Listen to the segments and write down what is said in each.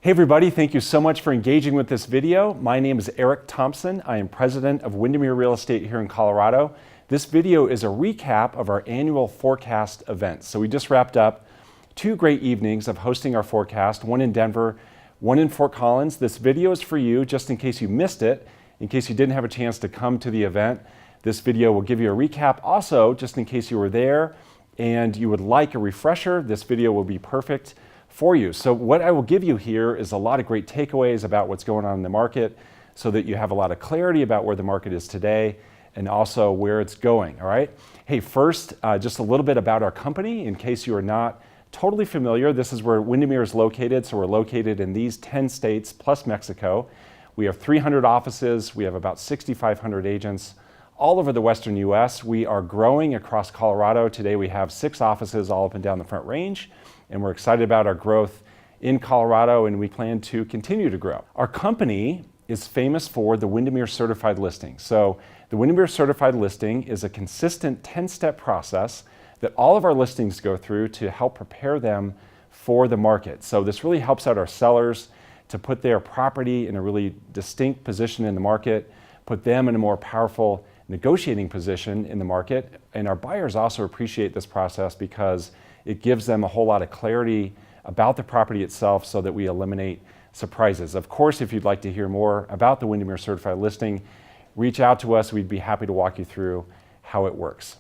Hey everybody, thank you so much for engaging with this video. My name is Eric Thompson. I am president of Windermere Real Estate here in Colorado. This video is a recap of our annual forecast event. So we just wrapped up 2 great evenings of hosting our forecast, one in Denver, one in Fort Collins. This video is for you just in case you missed it, in case you didn't have a chance to come to the event. This video will give you a recap. Also, just in case you were there and you would like a refresher, this video will be perfect for you. So what I will give you here is a lot of great takeaways about what's going on in the market so that you have a lot of clarity about where the market is today and also where it's going, all right? Hey, first, just a little bit about our company in case you are not totally familiar. This is where Windermere is located. So we're located in these 10 states plus Mexico. We have 300 offices. We have about 6,500 agents all over the Western US. We are growing across Colorado. Today we have 6 offices all up and down the Front Range. And we're excited about our growth in Colorado, and we plan to continue to grow. Our company is famous for the Windermere Certified Listing. So the Windermere Certified Listing is a consistent 10-step process that all of our listings go through to help prepare them for the market. So this really helps out our sellers to put their property in a really distinct position in the market, put them in a more powerful negotiating position in the market. And our buyers also appreciate this process because it gives them a whole lot of clarity about the property itself so that we eliminate surprises. Of course, if you'd like to hear more about the Windermere Certified Listing, reach out to us. We'd be happy to walk you through how it works.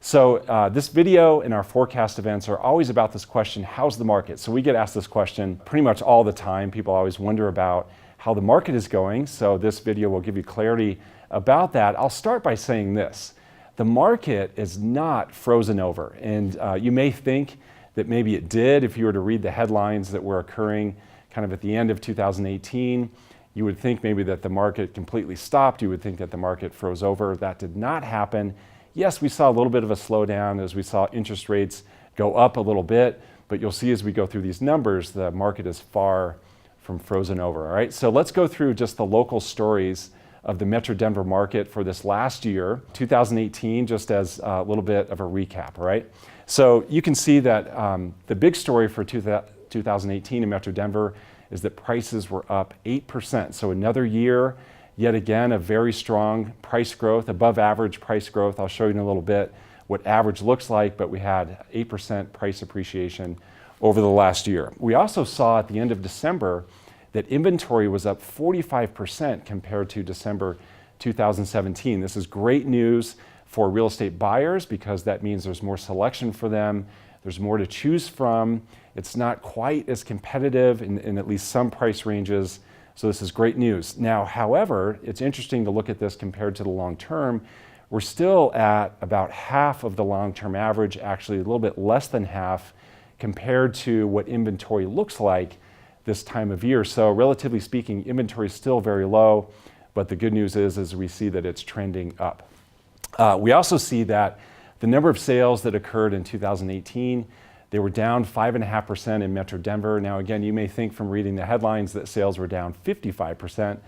So this video and our forecast events are always about this question, how's the market? So we get asked this question pretty much all the time. People always wonder about how the market is going. So this video will give you clarity about that. I'll start by saying this. The market is not frozen over, and you may think that maybe it did if you were to read the headlines that were occurring kind of at the end of 2018. You would think maybe that the market completely stopped. You would think that the market froze over. That did not happen. Yes, we saw a little bit of a slowdown as we saw interest rates go up a little bit, but you'll see as we go through these numbers, the market is far from frozen over, all right? So let's go through just the local stories of the Metro Denver market for this last year, 2018, just as a little bit of a recap, all right? So you can see that the big story for 2018 in Metro Denver is that prices were up 8%. So another year, yet again, a very strong price growth, above average price growth. I'll show you in a little bit what average looks like, but we had 8% price appreciation over the last year. We also saw at the end of December that inventory was up 45% compared to December 2017. This is great news for real estate buyers because that means there's more selection for them, there's more to choose from. It's not quite as competitive in at least some price ranges, so this is great news. Now, however, it's interesting to look at this compared to the long term. We're still at about half of the long-term average, actually a little bit less than half compared to what inventory looks like this time of year. So relatively speaking, inventory is still very low, but the good news is we see that it's trending up. We also see that the number of sales that occurred in 2018, they were down 5.5% in Metro Denver. Now again, you may think from reading the headlines that sales were down 55%,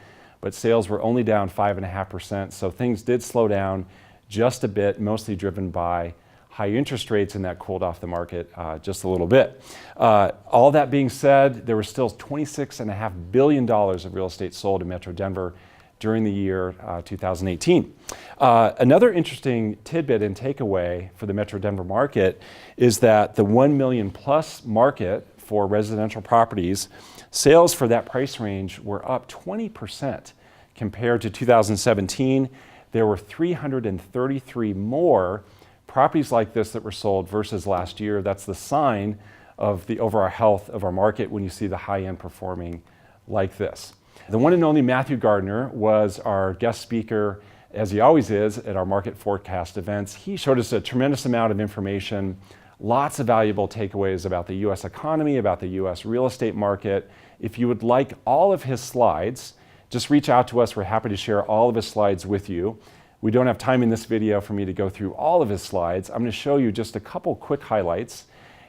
but sales were only down 5.5%. So things did slow down just a bit, mostly driven by high interest rates, and that cooled off the market just a little bit. All that being said, there was still $26.5 billion of real estate sold in Metro Denver during the year 2018. Another interesting tidbit and takeaway for the Metro Denver market is that the 1 million plus market for residential properties, sales for that price range were up 20% compared to 2017. There were 333 more properties like this that were sold versus last year. That's the sign of the overall health of our market when you see the high end performing like this. The one and only Matthew Gardner was our guest speaker, as he always is, at our market forecast events. He showed us a tremendous amount of information, lots of valuable takeaways about the US economy, about the US real estate market. If you would like all of his slides, just reach out to us. We're happy to share all of his slides with you. We don't have time in this video for me to go through all of his slides. I'm going to show you just a couple quick highlights.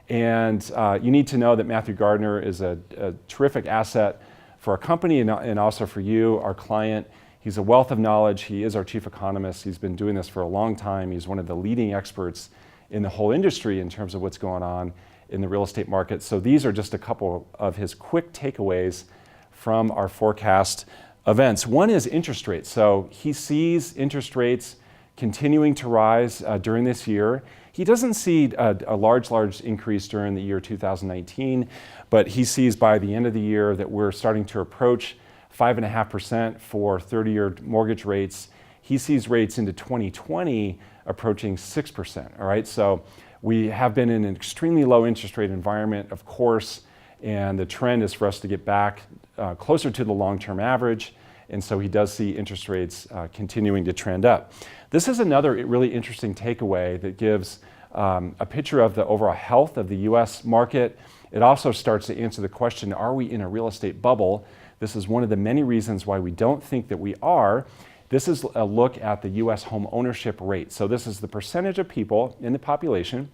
And you need to know that Matthew Gardner is a terrific asset for our company and also for you, our client. He's a wealth of knowledge. He is our chief economist. He's been doing this for a long time. He's one of the leading experts in the whole industry in terms of what's going on. in the real estate market. So these are just a couple of his quick takeaways from our forecast events. One is interest rates. So he sees interest rates continuing to rise during this year. He doesn't see a large increase during the year 2019, but he sees by the end of the year that we're starting to approach 5.5% for 30-year mortgage rates. He sees rates into 2020 approaching 6%, all right? So we have been in an extremely low interest rate environment, of course, and the trend is for us to get back closer to the long-term average, and so he does see interest rates continuing to trend up. This is another really interesting takeaway that gives a picture of the overall health of the US market. It also starts to answer the question, are we in a real estate bubble? This is one of the many reasons why we don't think that we are. This is a look at the US home ownership rate. So this is the percentage of people in the population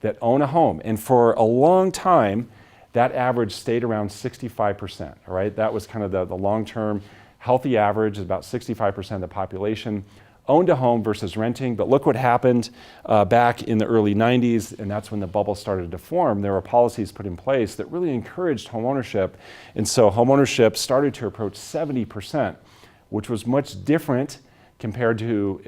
that own a home. And for a long time, that average stayed around 65%, all right? That was kind of the long-term healthy average, about 65% of the population owned a home versus renting. But look what happened back in the early 90s, and that's when the bubble started to form. There were policies put in place that really encouraged home ownership. And so home ownership started to approach 70%, which was much different compared to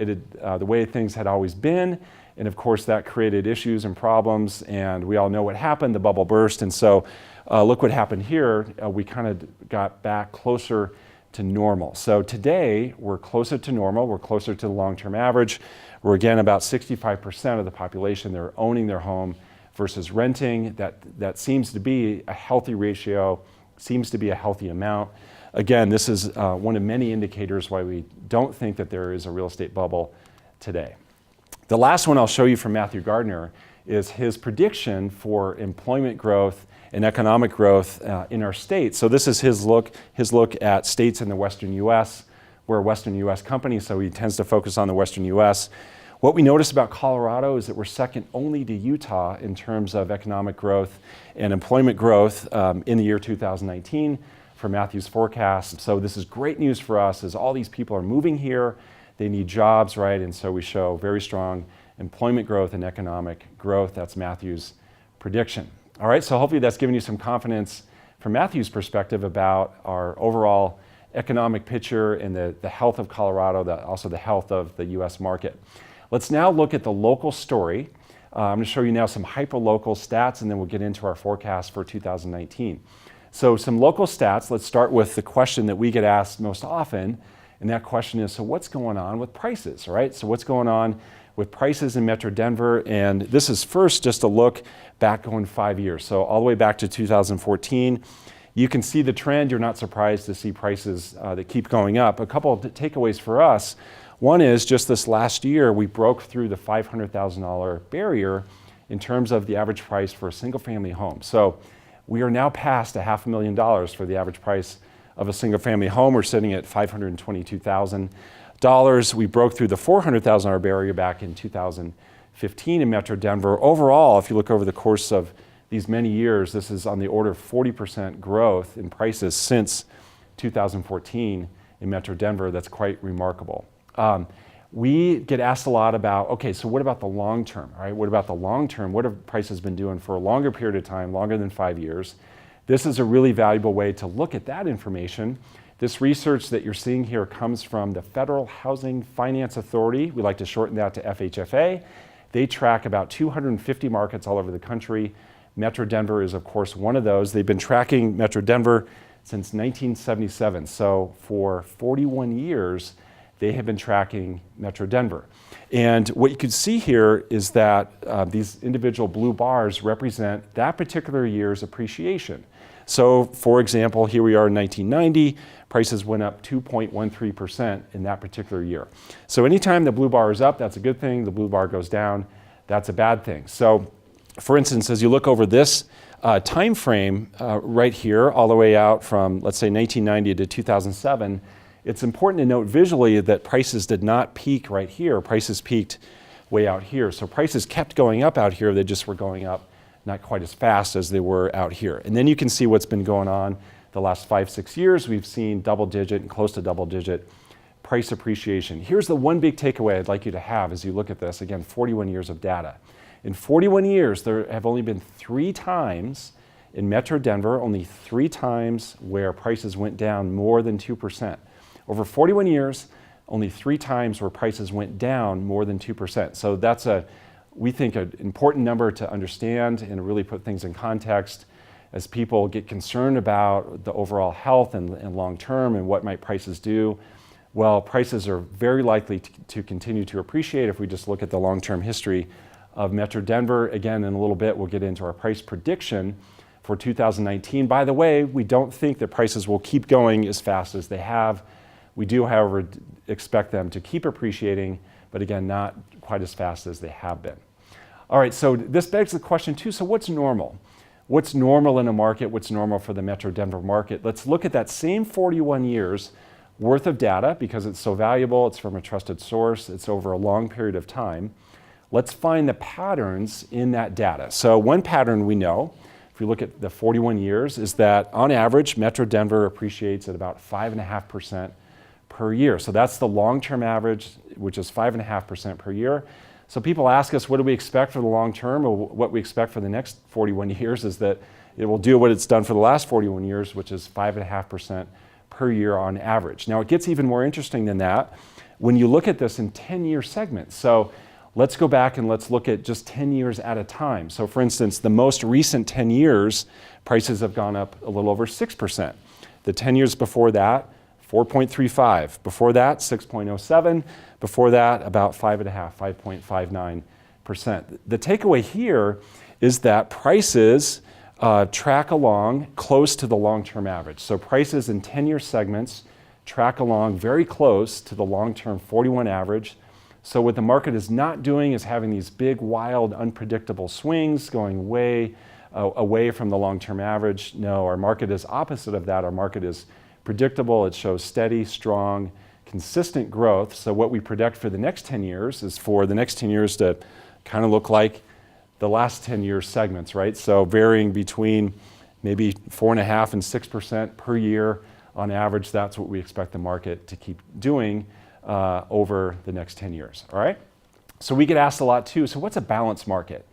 the way things had always been. And of course, that created issues and problems, and we all know what happened. The bubble burst, and so look what happened here. We kind of got back closer to normal. So today, we're closer to normal. We're closer to the long-term average. We're again about 65% of the population that are owning their home versus renting. That seems to be a healthy ratio, seems to be a healthy amount. Again, this is one of many indicators why we don't think that there is a real estate bubble today. The last one I'll show you from Matthew Gardner is his prediction for employment growth and economic growth in our state. So this is his look at states in the Western US. We're a Western US company, so he tends to focus on the Western US. What we notice about Colorado is that we're second only to Utah in terms of economic growth and employment growth in the year 2019 for Matthew's forecast. So this is great news for us as all these people are moving here. They need jobs, right? And so we show very strong employment growth and economic growth. That's Matthew's prediction. All right, so hopefully that's given you some confidence from Matthew's perspective about our overall economic picture and the health of Colorado, also the health of the US market. Let's now look at the local story. I'm going to show you now some hyperlocal stats, and then we'll get into our forecast for 2019. So some local stats. Let's start with the question that we get asked most often, and that question is, so what's going on with prices, right? So what's going on with prices in Metro Denver? And this is first just a look back going 5 years. So all the way back to 2014. You can see the trend. You're not surprised to see prices that keep going up. A couple of takeaways for us. One is just this last year, we broke through the $500,000 barrier in terms of the average price for a single family home. So we are now past $500,000 for the average price of a single family home. We're sitting at $522,000. We broke through the $400,000 barrier back in 2015 in Metro Denver. Overall, if you look over the course of these many years, this is on the order of 40% growth in prices since 2014 in Metro Denver. That's quite remarkable. We get asked a lot about, okay, so what about the long term, right? What about the long term? What have prices been doing for a longer period of time, longer than 5 years? This is a really valuable way to look at that information. This research that you're seeing here comes from the Federal Housing Finance Authority. We like to shorten that to FHFA. They track about 250 markets all over the country. Metro Denver is, of course, one of those. They've been tracking Metro Denver since 1977. So for 41 years, they have been tracking Metro Denver. And what you can see here is that these individual blue bars represent that particular year's appreciation. So for example, here we are in 1990, prices went up 2.13% in that particular year. So anytime the blue bar is up, that's a good thing. The blue bar goes down, that's a bad thing. So for instance, as you look over this time frame right here, all the way out from, let's say, 1990 to 2007, it's important to note visually that prices did not peak right here. Prices peaked way out here. So prices kept going up out here. They just were going up not quite as fast as they were out here. And then you can see what's been going on the last 5-6 years. We've seen double-digit and close to double-digit price appreciation. Here's the one big takeaway I'd like you to have as you look at this. Again, 41 years of data. In 41 years, there have only been 3 times in Metro Denver, only 3 times where prices went down more than 2%. Over 41 years, only 3 times where prices went down more than 2%. So that's we think, an important number to understand and really put things in context as people get concerned about the overall health and long term and what might prices do. Well, prices are very likely to continue to appreciate if we just look at the long-term history of Metro Denver. Again, in a little bit, we'll get into our price prediction for 2019. By the way, we don't think that prices will keep going as fast as they have. We do, however, expect them to keep appreciating, but again, not quite as fast as they have been. All right, so this begs the question too, so what's normal? What's normal in a market? What's normal for the Metro Denver market? Let's look at that same 41 years worth of data because it's so valuable, it's from a trusted source, it's over a long period of time. Let's find the patterns in that data. So one pattern we know, if you look at the 41 years, is that on average, Metro Denver appreciates at about 5.5% per year. So that's the long-term average, which is 5.5% per year. So people ask us, what do we expect for the long term, or what we expect for the next 41 years is that it will do what it's done for the last 41 years, which is 5.5% per year on average. Now it gets even more interesting than that when you look at this in 10-year segments. So let's go back and let's look at just 10 years at a time. So for instance, the most recent 10 years, prices have gone up a little over 6%. The 10 years before that, 4.35. Before that, 6.07. Before that, about 5.5, 5.59%. The takeaway here is that prices track along close to the long-term average. So prices in 10-year segments track along very close to the long-term 41 average. So what the market is not doing is having these big, wild, unpredictable swings going way away from the long-term average. No, our market is opposite of that. Our market is predictable. It shows steady, strong, consistent growth. So what we predict for the next 10 years is for the next 10 years to kind of look like the last 10 year segments, right? So varying between maybe 4.5% and 6% per year on average. That's what we expect the market to keep doing over the next 10 years, all right? So we get asked a lot too, so what's a balanced market?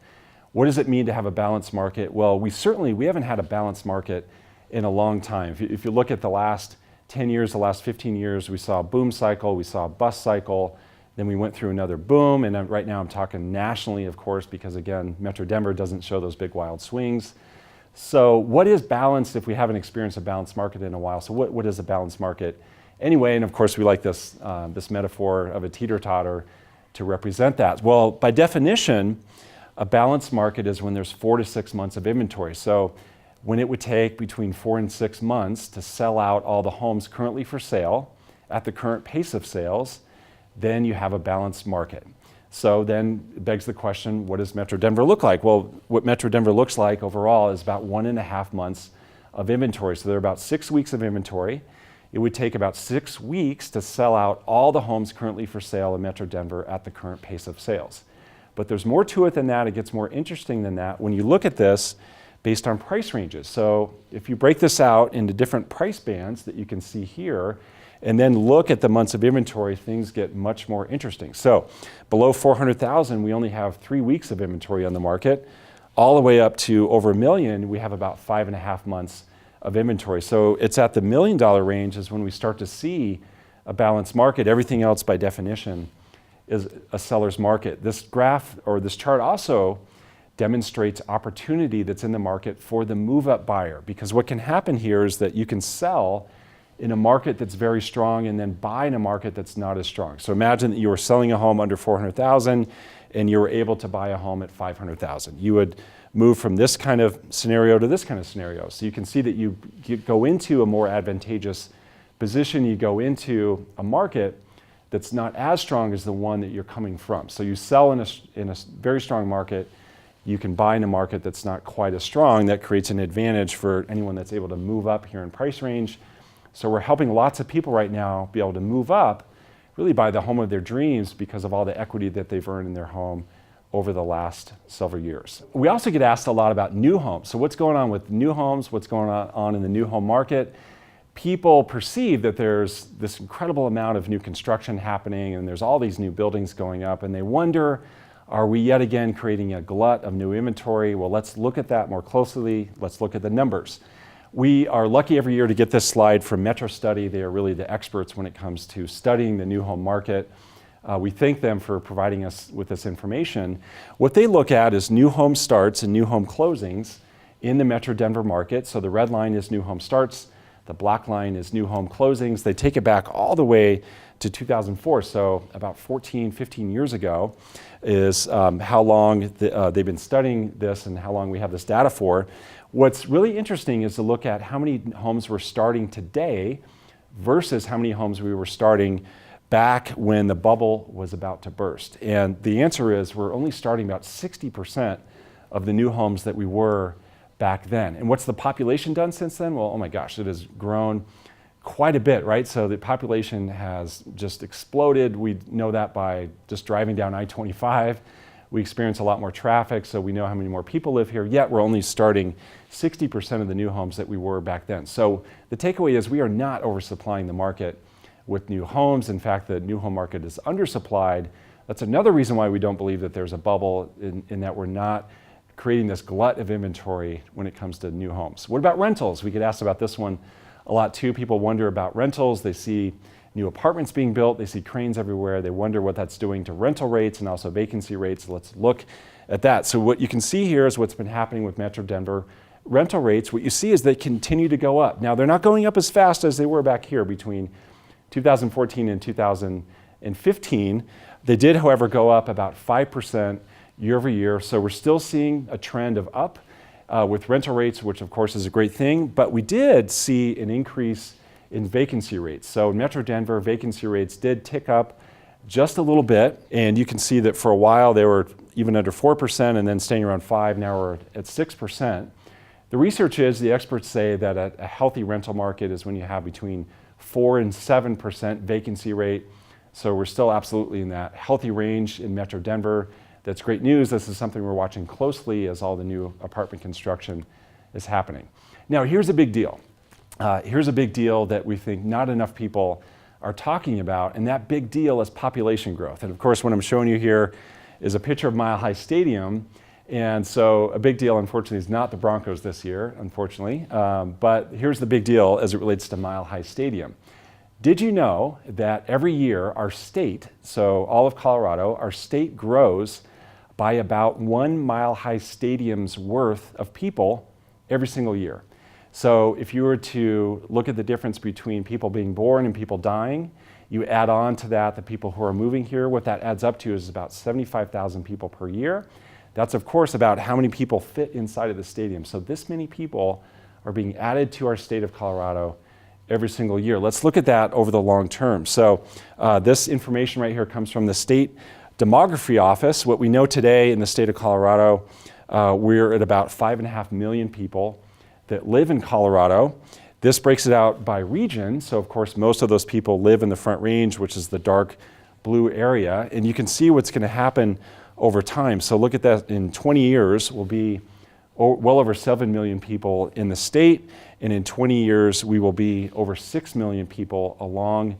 What does it mean to have a balanced market? Well, we haven't had a balanced market in a long time. If you look at the last 10 years, the last 15 years, we saw a boom cycle, we saw a bust cycle, then we went through another boom, and right now I'm talking nationally, of course, because again, Metro Denver doesn't show those big wild swings. So what is balanced if we haven't experienced a balanced market in a while? So what is a balanced market anyway? And of course, we like this metaphor of a teeter-totter to represent that. Well, by definition, a balanced market is when there's 4 to 6 months of inventory. So when it would take between 4 and 6 months to sell out all the homes currently for sale at the current pace of sales, then you have a balanced market. So then it begs the question, what does Metro Denver look like? Well, what Metro Denver looks like overall is about 1.5 months of inventory. So there are about 6 weeks of inventory. It would take about 6 weeks to sell out all the homes currently for sale in Metro Denver at the current pace of sales. But there's more to it than that. It gets more interesting than that when you look at this based on price ranges. So if you break this out into different price bands that you can see here, and then look at the months of inventory, things get much more interesting. So below 400,000, we only have 3 weeks of inventory on the market. All the way up to over $1 million, we have about 5.5 months of inventory. So it's at the $1 million range is when we start to see a balanced market. Everything else by definition is a seller's market. This graph or this chart also demonstrates opportunity that's in the market for the move-up buyer, because what can happen here is that you can sell in a market that's very strong and then buy in a market that's not as strong. So imagine that you were selling a home under 400,000 and you were able to buy a home at 500,000. You would move from this kind of scenario to this kind of scenario. So you can see that you go into a more advantageous position, you go into a market that's not as strong as the one that you're coming from. So you sell in a very strong market, you can buy in a market that's not quite as strong. That creates an advantage for anyone that's able to move up here in price range. So we're helping lots of people right now be able to move up, really buy the home of their dreams because of all the equity that they've earned in their home over the last several years. We also get asked a lot about new homes. So what's going on with new homes? What's going on in the new home market? People perceive that there's this incredible amount of new construction happening and there's all these new buildings going up, and they wonder Are we yet again creating a glut of new inventory? Well, let's look at that more closely. Let's look at the numbers. We are lucky every year to get this slide from Metro Study. They are really the experts when it comes to studying the new home market. We thank them for providing us with this information. What they look at is new home starts and new home closings in the Metro Denver market. So the red line is new home starts, the black line is new home closings. They take it back all the way to 2004, so about 14, 15 years ago is how long they've been studying this and how long we have this data for. What's really interesting is to look at how many homes we're starting today versus how many homes we were starting back when the bubble was about to burst. And the answer is we're only starting about 60% of the new homes that we were back then. And what's the population done since then? Well, oh my gosh, it has grown quite a bit, right? So the population has just exploded. We know that by just driving down I-25. We experience a lot more traffic, so we know how many more people live here, yet we're only starting 60% of the new homes that we were back then. So the takeaway is we are not oversupplying the market with new homes. In fact, the new home market is undersupplied. That's another reason why we don't believe that there's a bubble in that we're not creating this glut of inventory when it comes to new homes. What about rentals? We get asked about this one a lot too. People wonder about rentals. They see new apartments being built. They see cranes everywhere. They wonder what that's doing to rental rates and also vacancy rates. Let's look at that. So what you can see here is what's been happening with Metro Denver rental rates. What you see is they continue to go up. Now, they're not going up as fast as they were back here between 2014 and 2015. They did, however, go up about 5% year over year. So we're still seeing a trend of up with rental rates, which of course is a great thing. But we did see an increase in vacancy rates. So in Metro Denver, vacancy rates did tick up just a little bit. And you can see that for a while they were even under 4% and then staying around 5%. Now we're at 6%. The research is, the experts say that a healthy rental market is when you have between 4 and 7% vacancy rate. So we're still absolutely in that healthy range in Metro Denver. That's great news. This is something we're watching closely as all the new apartment construction is happening. Now, here's a big deal. Here's a big deal that we think not enough people are talking about, and that big deal is population growth. And of course, what I'm showing you here is a picture of Mile High Stadium. And so a big deal, unfortunately, is not the Broncos this year, unfortunately. But here's the big deal as it relates to Mile High Stadium. Did you know that every year our state, so all of Colorado, our state grows by about 1 Mile High Stadium's worth of people every single year? So if you were to look at the difference between people being born and people dying, you add on to that the people who are moving here, what that adds up to is about 75,000 people per year. That's, of course, about how many people fit inside of the stadium. So this many people are being added to our state of Colorado every single year. Let's look at that over the long term. So this information right here comes from the State Demography Office. What we know today in the state of Colorado, we're at about 5.5 million people that live in Colorado. This breaks it out by region. So of course, most of those people live in the Front Range, which is the dark blue area. And you can see what's going to happen over time. So look at that, in 20 years, we'll be well over 7 million people in the state. And in 20 years, we will be over 6 million people along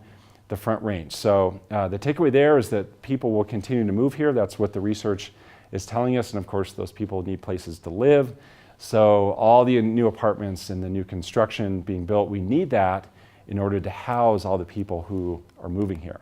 the Front Range. So the takeaway there is that people will continue to move here. That's what the research is telling us. And of course, those people need places to live. So all the new apartments and the new construction being built, we need that in order to house all the people who are moving here.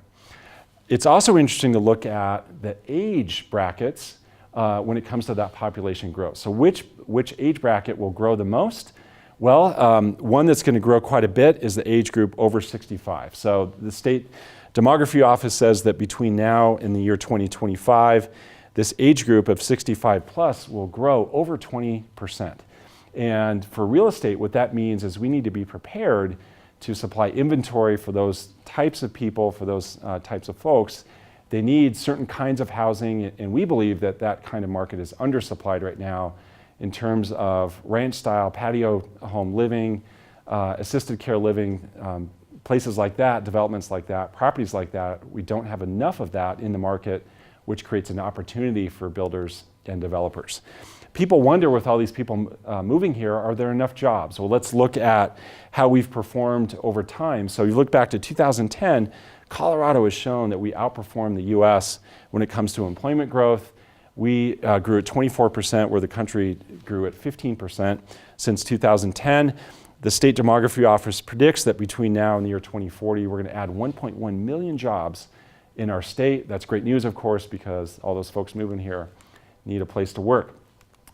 It's also interesting to look at the age brackets when it comes to that population growth. So which age bracket will grow the most? Well, one that's going to grow quite a bit is the age group over 65. So the State Demography Office says that between now and the year 2025, this age group of 65 plus will grow over 20%. And for real estate, what that means is we need to be prepared to supply inventory for those types of people, for those types of folks. They need certain kinds of housing, and we believe that that kind of market is undersupplied right now in terms of ranch-style patio home living, assisted care living, places like that, developments like that, properties like that. We don't have enough of that in the market, which creates an opportunity for builders and developers. People wonder, with all these people moving here, are there enough jobs? Well, let's look at how we've performed over time. So you look back to 2010, Colorado has shown that we outperform the US when it comes to employment growth. We grew at 24%, where the country grew at 15% since 2010. The State Demography Office predicts that between now and the year 2040, we're going to add 1.1 million jobs in our state. That's great news, of course, because all those folks moving here need a place to work.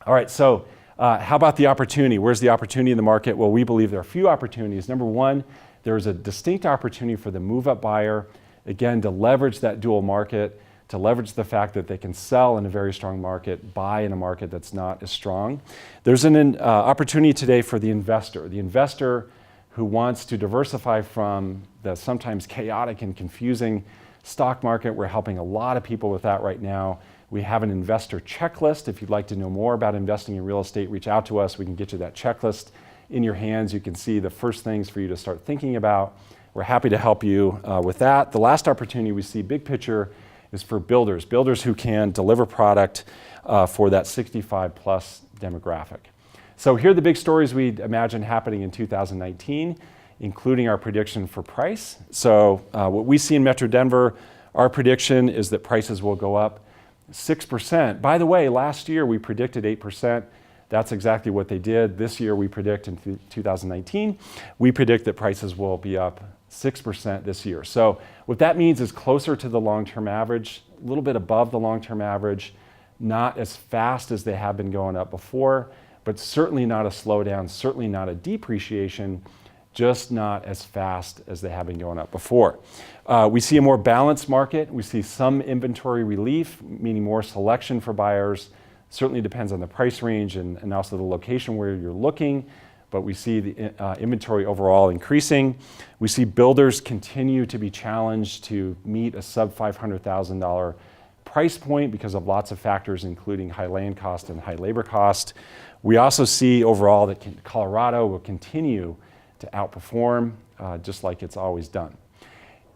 All right, so how about the opportunity? Where's the opportunity in the market? Well, we believe there are a few opportunities. Number one, there's a distinct opportunity for the move-up buyer, again, to leverage that dual market, to leverage the fact that they can sell in a very strong market, buy in a market that's not as strong. There's an opportunity today for the investor who wants to diversify from the sometimes chaotic and confusing stock market. We're helping a lot of people with that right now. We have an investor checklist. If you'd like to know more about investing in real estate, reach out to us. We can get you that checklist in your hands. You can see the first things for you to start thinking about. We're happy to help you with that. The last opportunity we see, big picture, is for builders who can deliver product for that 65 plus demographic. So here are the big stories we imagine happening in 2019, including our prediction for price. So what we see in Metro Denver, our prediction is that prices will go up 6%. By the way, last year we predicted 8%. That's exactly what they did. This year we predict in 2019, we predict that prices will be up 6% this year. So what that means is closer to the long-term average, a little bit above the long-term average, not as fast as they have been going up before, but certainly not a slowdown, certainly not a depreciation, just not as fast as they have been going up before. We see a more balanced market. We see some inventory relief, meaning more selection for buyers. Certainly depends on the price range and also the location where you're looking, but we see the inventory overall increasing. We see builders continue to be challenged to meet a sub $500,000 price point because of lots of factors, including high land cost and high labor cost. We also see overall that Colorado will continue to outperform just like it's always done.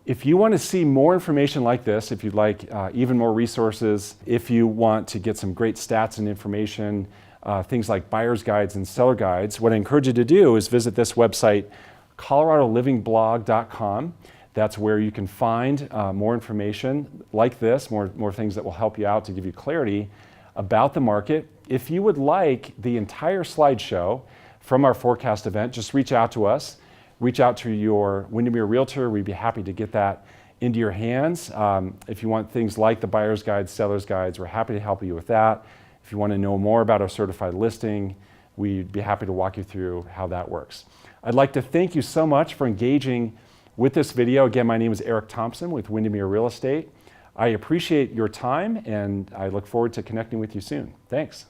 If you want to see more information like this, if you'd like even more resources, if you want to get some great stats and information, things like buyer's guides and seller guides, what I encourage you to do is visit this website, coloradolivingblog.com. That's where you can find more information like this, more things that will help you out to give you clarity about the market. If you would like the entire slideshow from our forecast event, just reach out to us. Reach out to your Windermere Realtor. We'd be happy to get that into your hands. If you want things like the buyer's guides, seller's guides, we're happy to help you with that. If you want to know more about our certified listing, we'd be happy to walk you through how that works. I'd like to thank you so much for engaging with this video. Again, my name is Eric Thompson with Windermere Real Estate. I appreciate your time and I look forward to connecting with you soon. Thanks.